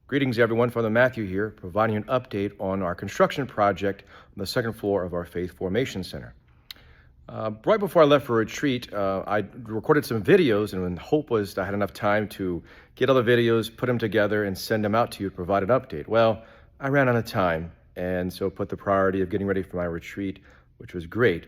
Greetings everyone, Father Matthew here, providing an update on our construction project on the second floor of our Faith Formation Center. Right before I left for retreat, I recorded some videos, and the hope was that I had enough time to get all the videos, put them together, and send them out to you to provide an update. Well, I ran out of time, and so put the priority of getting ready for my retreat, which was great.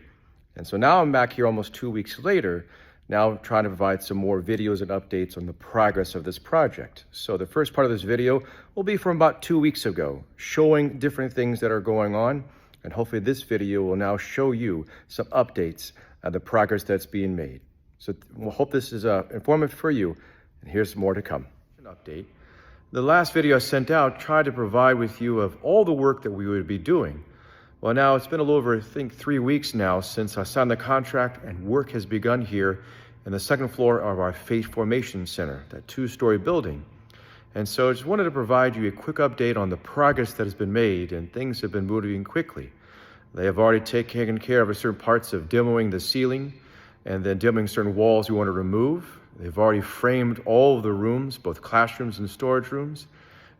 And so now I'm back here almost 2 weeks later, now trying to provide some more videos and updates on the progress of this project. So the first part of this video will be from about 2 weeks ago, showing different things that are going on. And hopefully this video will now show you some updates on the progress that's being made. So we'll hope this is informative for you. And here's more to come. An update. The last video I sent out tried to provide with you of all the work that we would be doing. Well, now it's been a little over, I think, 3 weeks now since I signed the contract, and work has begun here in the second floor of our Faith Formation Center, that 2-story building. And so I just wanted to provide you a quick update on the progress that has been made, and things have been moving quickly. They have already taken care of certain parts of demoing the ceiling and then demoing certain walls we want to remove. They've already framed all of the rooms, both classrooms and storage rooms.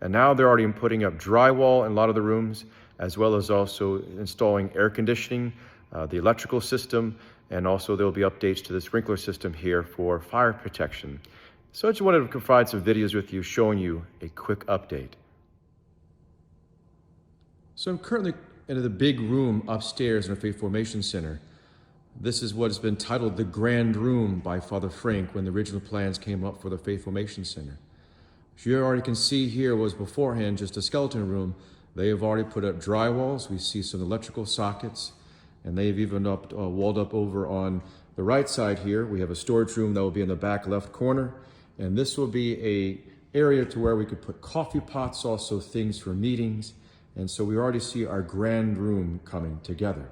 And now they're already putting up drywall in a lot of the rooms, as well as also installing air conditioning, the electrical system, and also there'll be updates to the sprinkler system here for fire protection. So I just wanted to provide some videos with you showing you a quick update. So I'm currently in the big room upstairs in our Faith Formation Center. This is what has been titled the Grand Room by Father Frank when the original plans came up for the Faith Formation Center. As you already can see here was beforehand just a skeleton room. They have already put up drywalls. We see some electrical sockets, and they've even walled up over on the right side here. We have a storage room that will be in the back left corner, and this will be a area to where we could put coffee pots, also things for meetings. And so we already see our grand room coming together.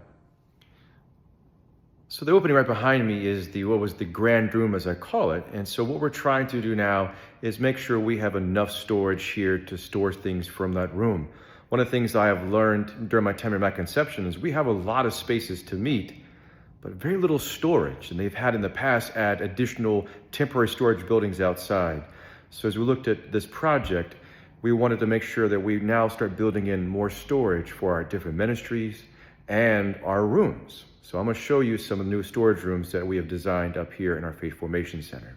So the opening right behind me is what was the grand room, as I call it. And so what we're trying to do now is make sure we have enough storage here to store things from that room. One of the things I have learned during my time at Immaculate Conception is we have a lot of spaces to meet, but very little storage. And they've had in the past add additional temporary storage buildings outside. So as we looked at this project, we wanted to make sure that we now start building in more storage for our different ministries and our rooms. So I'm going to show you some of the new storage rooms that we have designed up here in our Faith Formation Center.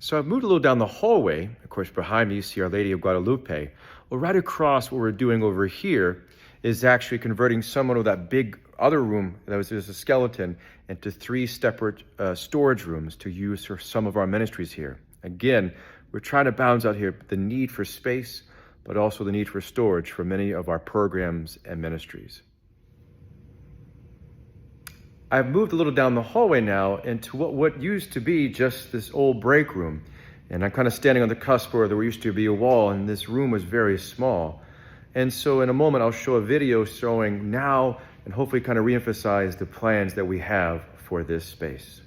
So I've moved a little down the hallway. Of course, behind me you see Our Lady of Guadalupe. Well, right across what we're doing over here is actually converting some of that big other room that was just a skeleton into 3 separate storage rooms to use for some of our ministries here. Again, we're trying to balance out here the need for space, but also the need for storage for many of our programs and ministries. I've moved a little down the hallway now into what used to be just this old break room. And I'm kind of standing on the cusp where there used to be a wall, and this room was very small. And so in a moment, I'll show a video showing now and hopefully kind of reemphasize the plans that we have for this space.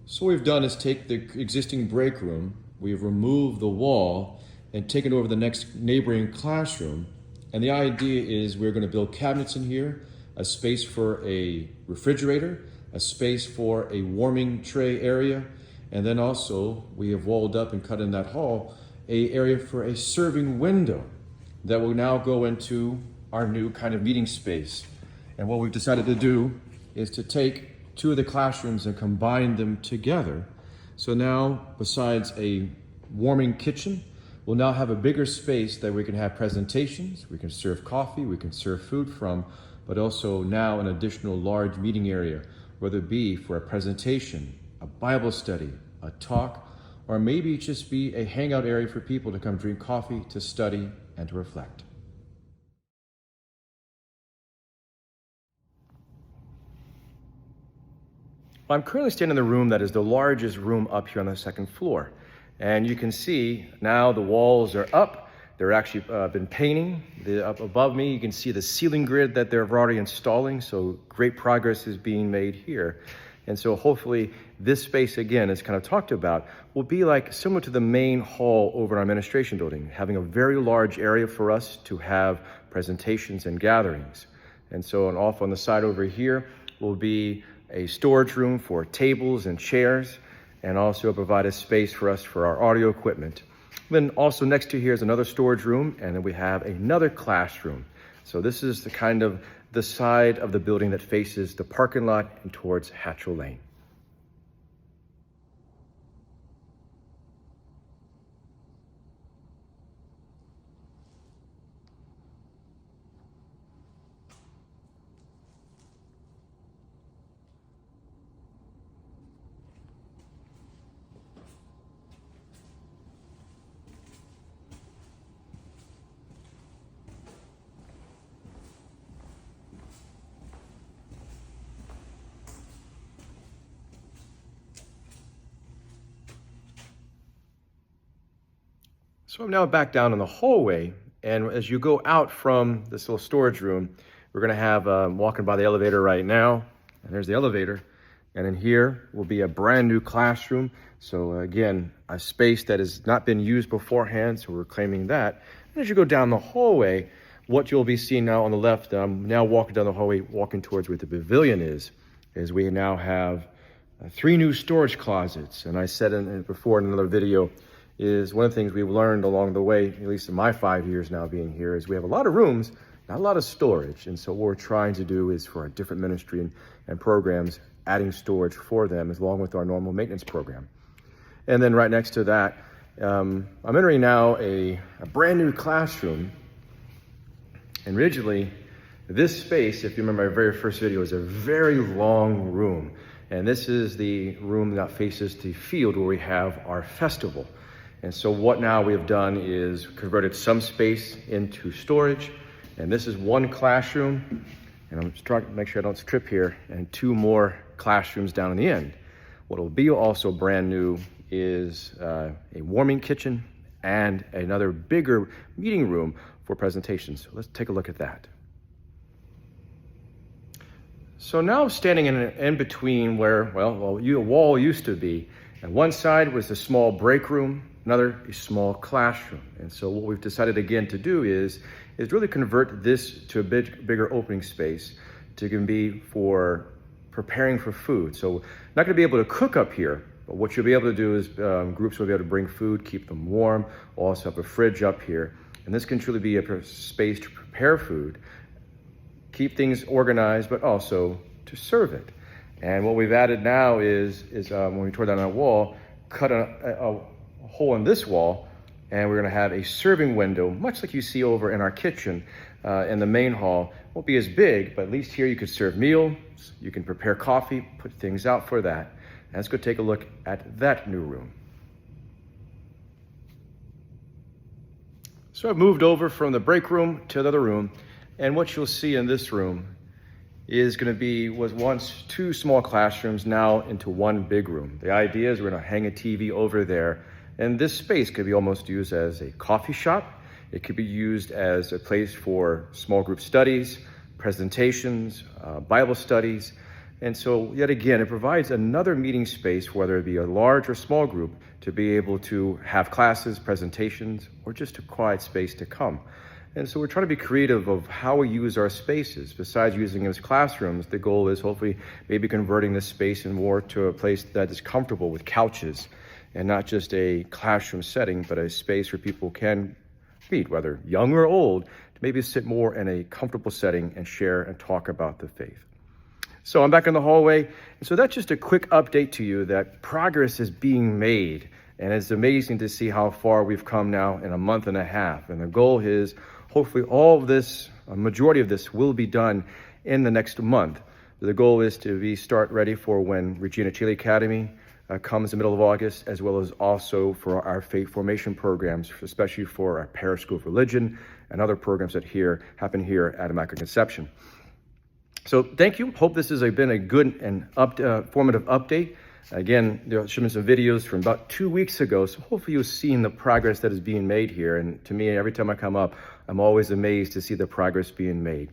So what we've done is take the existing break room, we've removed the wall and taken over the next neighboring classroom. And the idea is we're going to build cabinets in here, a space for a refrigerator, a space for a warming tray area, and then also we have walled up and cut in that hall an area for a serving window that will now go into our new kind of meeting space. And what we've decided to do is to take 2 of the classrooms and combine them together. So now, besides a warming kitchen, we'll now have a bigger space that we can have presentations, we can serve coffee, we can serve food from, but also now an additional large meeting area, whether it be for a presentation, a Bible study, a talk, or maybe just be a hangout area for people to come drink coffee, to study, and to reflect. Well, I'm currently standing in the room that is the largest room up here on the second floor. And you can see now the walls are up. They're actually been painting. Up above me, you can see the ceiling grid that they're already installing. So great progress is being made here. And so hopefully this space, again, as kind of talked about, will be like similar to the main hall over in our administration building, having a very large area for us to have presentations and gatherings. And so off on the side over here will be a storage room for tables and chairs. and also provide a space for us for our audio equipment. Then also next to here is another storage room, and then we have another classroom. So this is the side of the building that faces the parking lot and towards Hatchell Lane. So I'm now back down in the hallway, and as you go out from this little storage room, we're gonna have, walking by the elevator right now, and there's the elevator, and in here will be a brand new classroom. So again, a space that has not been used beforehand, so we're claiming that. And as you go down the hallway, what you'll be seeing now on the left, I'm now walking down the hallway, walking towards where the pavilion is we now have 3 new storage closets. And I said before in another video, is one of the things we've learned along the way, at least in my 5 years now being here, is we have a lot of rooms, not a lot of storage. And so what we're trying to do is for our different ministry and programs, adding storage for them along with our normal maintenance program. And then right next to that, I'm entering now a brand new classroom. And originally, this space, if you remember my very first video, is a very long room. And this is the room that faces the field where we have our festival. And so what now we have done is converted some space into storage. And this is one classroom. And I'm just trying to make sure I don't strip here. And 2 more classrooms down in the end. What will be also brand new is a warming kitchen and another bigger meeting room for presentations. So let's take a look at that. So now standing in between where, a wall used to be. And one side was a small break room, another a small classroom. And so what we've decided again to do is really convert this to a bigger opening space to be for preparing for food. So not gonna be able to cook up here, but what you'll be able to do is groups will be able to bring food, keep them warm, also have a fridge up here. And this can truly be a space to prepare food, keep things organized, but also to serve it. And what we've added now is when we tore down that wall, cut a hole in this wall, and we're gonna have a serving window, much like you see over in our kitchen in the main hall. Won't be as big, but at least here you could serve meals, you can prepare coffee, put things out for that. And let's go take a look at that new room. So I've moved over from the break room to the other room, and what you'll see in this room is going to be was once 2 small classrooms now into 1 big room. The idea is we're going to hang a TV over there, and this space could be almost used as a coffee shop. It could be used as a place for small group studies, presentations, Bible studies. And so yet again, it provides another meeting space, whether it be a large or small group, to be able to have classes, presentations, or just a quiet space to come. And so we're trying to be creative of how we use our spaces. Besides using them as classrooms, the goal is hopefully maybe converting this space and more to a place that is comfortable with couches and not just a classroom setting, but a space where people can meet, whether young or old, to maybe sit more in a comfortable setting and share and talk about the faith. So I'm back in the hallway. And so that's just a quick update to you that progress is being made. And it's amazing to see how far we've come now in a month and a half. And the goal is hopefully all of this, a majority of this will be done in the next month. The goal is to start ready for when Regina Chaley Academy comes in the middle of August, as well as also for our faith formation programs, especially for our Parish School of Religion and other programs that happen here at Immaculate Conception. So thank you. Hope this has been a good and formative update. Again, there should have been some videos from about 2 weeks ago, so hopefully you've seen the progress that is being made here. And to me, every time I come up, I'm always amazed to see the progress being made.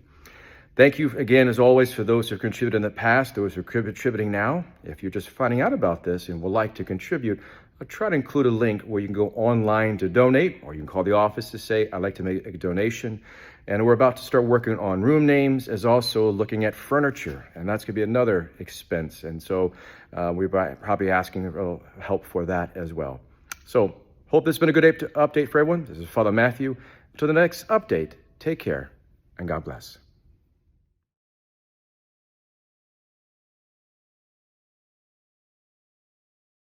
Thank you again, as always, for those who have contributed in the past, those who are contributing now. If you're just finding out about this and would like to contribute, I'll try to include a link where you can go online to donate, or you can call the office to say, I'd like to make a donation. And we're about to start working on room names, as also looking at furniture, and that's going to be another expense. And so we're probably asking help for that as well. So hope this has been a good update for everyone. This is Father Matthew. Until the next update, take care and God bless.